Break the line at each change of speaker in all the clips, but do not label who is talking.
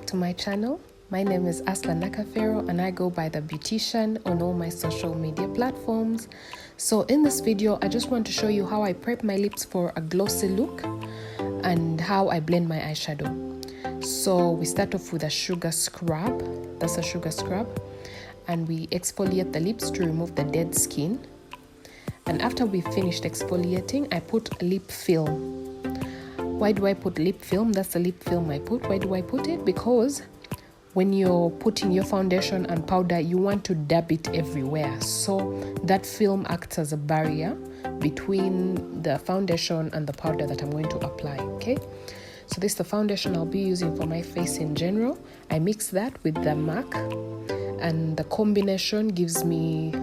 to my channel. My name is Aslan Nakafero and I go by the Beautician on all my social media platforms. So in this video, I just want to show you how I prep my lips for a glossy look and how I blend my eyeshadow. So we start off with a sugar scrub. That's a sugar scrub. And we exfoliate the lips to remove the dead skin. And after we finished exfoliating, I put lip film. Why do I put lip film? That's the lip film I put. Why do I put it? Because when you're putting your foundation and powder, you want to dab it everywhere. So that film acts as a barrier between the foundation and the powder that I'm going to apply, okay? So this is the foundation I'll be using for my face in general. I mix that with the MAC and the combination gives me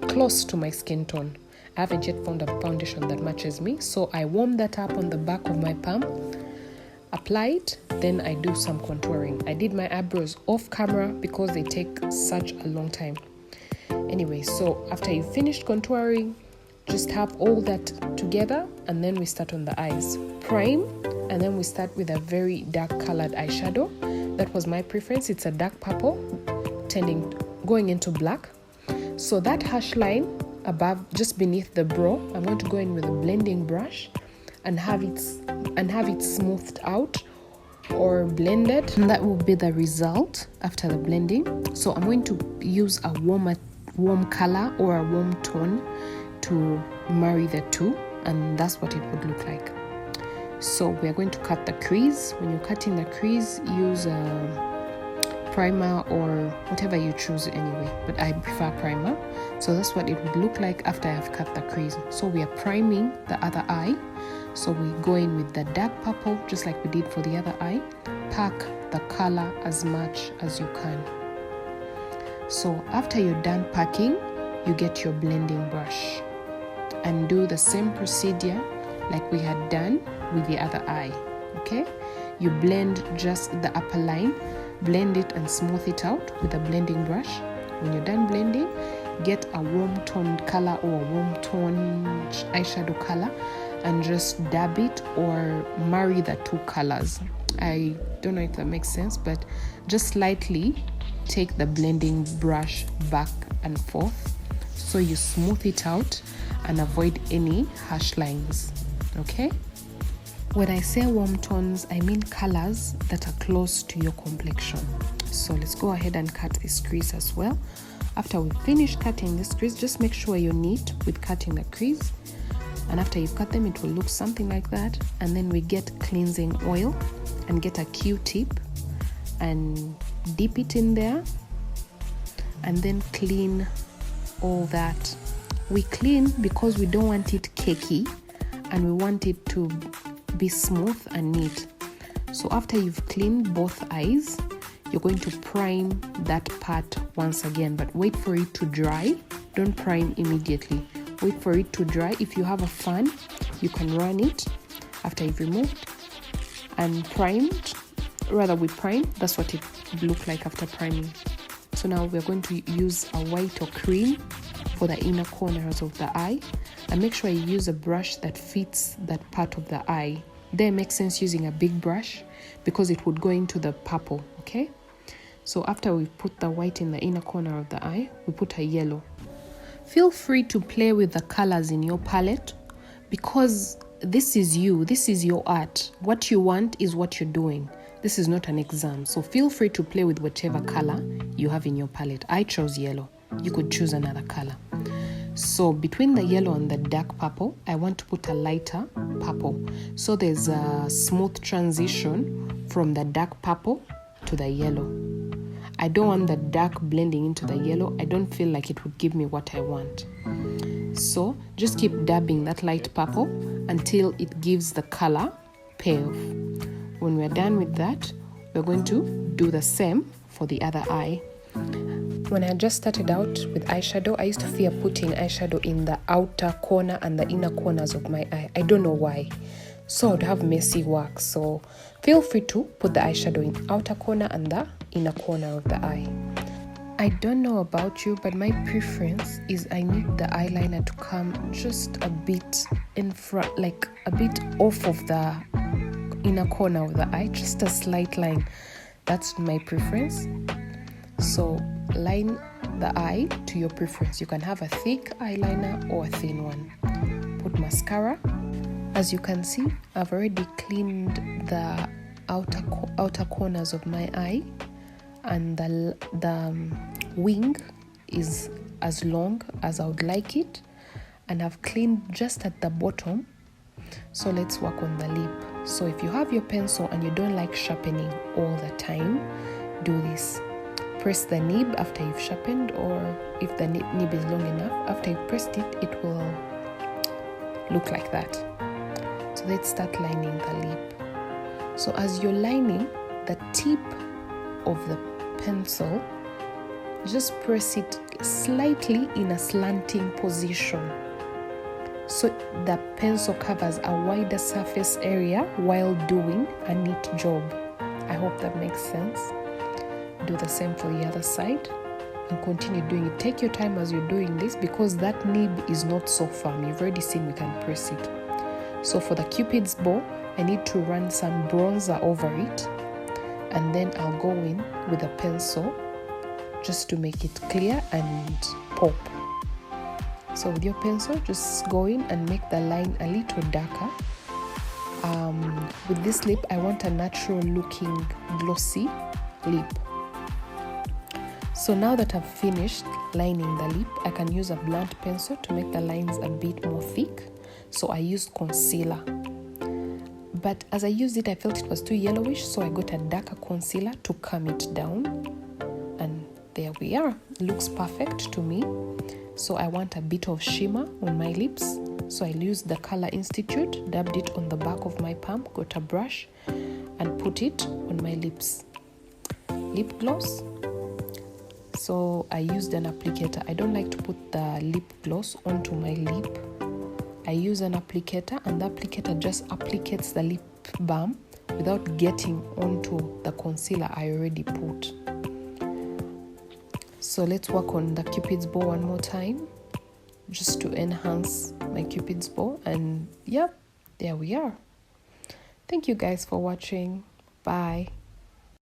close to my skin tone. I haven't yet found a foundation that matches me, so I warm that up on the back of my palm, apply it, then I do some contouring. I did my eyebrows off camera because they take such a long time. Anyway, so after you finished contouring, just have all that together and then we start on the eyes. Prime, and then we start with a very dark colored eyeshadow. That was my preference. It's a dark purple, going into black. So that hash line above, just beneath the brow, I'm going to go in with a blending brush and have it smoothed out or blended, and that will be the result after the blending. So I'm going to use a warm color or a warm tone to marry the two, and that's what it would look like. So we are going to cut the crease. When you're cutting the crease, use a primer or whatever you choose anyway, but I prefer primer. So that's what it would look like after I have cut the crease. So we are priming the other eye. So we go in with the dark purple just like we did for the other eye. Pack the color as much as you can. So after you're done packing, you get your blending brush and do the same procedure like we had done with the other eye. Okay, you blend just the upper line, blend it and smooth it out with a blending brush. When you're done blending, get a warm toned color or a warm toned eyeshadow color and just dab it or marry the two colors. I don't know if that makes sense, but just slightly take the blending brush back and forth so you smooth it out and avoid any harsh lines. Okay? When I say warm tones, I mean colors that are close to your complexion. So let's go ahead and cut this crease as well. After we finish cutting this crease, just make sure you're neat with cutting the crease. And after you've cut them, it will look something like that. And then we get cleansing oil and get a Q-tip and dip it in there and then clean all that. We clean because we don't want it cakey and we want it to be smooth and neat. So after you've cleaned both eyes, you're going to prime that part once again, but wait for it to dry. Don't prime immediately. Wait for it to dry. If you have a fan, you can run it after you've removed and primed. Rather, we prime. That's what it would look like after priming. So now we're going to use a white or cream for the inner corners of the eye. And make sure you use a brush that fits that part of the eye. There it makes sense using a big brush because it would go into the purple, okay? So after we put the white in the inner corner of the eye, we put a yellow. Feel free to play with the colors in your palette because this is you, this is your art. What you want is what you're doing. This is not an exam. So feel free to play with whatever color you have in your palette. I chose yellow. You could choose another color. So between the yellow and the dark purple, I want to put a lighter purple. So there's a smooth transition from the dark purple to the yellow. I don't want the dark blending into the yellow. I don't feel like it would give me what I want. So just keep dabbing that light purple until it gives the color payoff. When we're done with that, we're going to do the same for the other eye. When I just started out with eyeshadow, I used to fear putting eyeshadow in the outer corner and the inner corners of my eye. I don't know why. So I'd have messy work. So feel free to put the eyeshadow in outer corner and the inner corner of the eye. I don't know about you, but my preference is I need the eyeliner to come just a bit in front, like a bit off of the inner corner of the eye, just a slight line. That's my preference. So line the eye to your preference. You can have a thick eyeliner or a thin one. Put mascara. As you can see, I've already cleaned the outer corners of my eye, and the wing is as long as I would like it, and I've cleaned just at the bottom. So let's work on the lip. So if you have your pencil and you don't like sharpening all the time, do this. Press the nib after you've sharpened, or if the nib is long enough, after you've pressed it, it will look like that. So let's start lining the lip. So as you're lining, the tip of the pencil, just press it slightly in a slanting position, so the pencil covers a wider surface area while doing a neat job. I hope that makes sense. Do the same for the other side and continue doing it. Take your time as you're doing this, because that nib is not so firm. You've already seen we can press it. So for the Cupid's bow, I need to run some bronzer over it, and then I'll go in with a pencil just to make it clear and pop. So with your pencil, just go in and make the line a little darker. With this lip, I want a natural looking glossy lip. So now that I've finished lining the lip, I can use a blunt pencil to make the lines a bit more thick. So I used concealer. But as I used it, I felt it was too yellowish, so I got a darker concealer to calm it down. And there we are. Looks perfect to me. So I want a bit of shimmer on my lips. So I used the Color Institute, dabbed it on the back of my palm, got a brush, and put it on my lips. Lip gloss. So I used an applicator. I don't like to put the lip gloss onto my lip. I use an applicator, and the applicator just applicates the lip balm without getting onto the concealer I already put. So let's work on the Cupid's bow one more time, just to enhance my Cupid's bow. And yeah, there we are. Thank you guys for watching. Bye.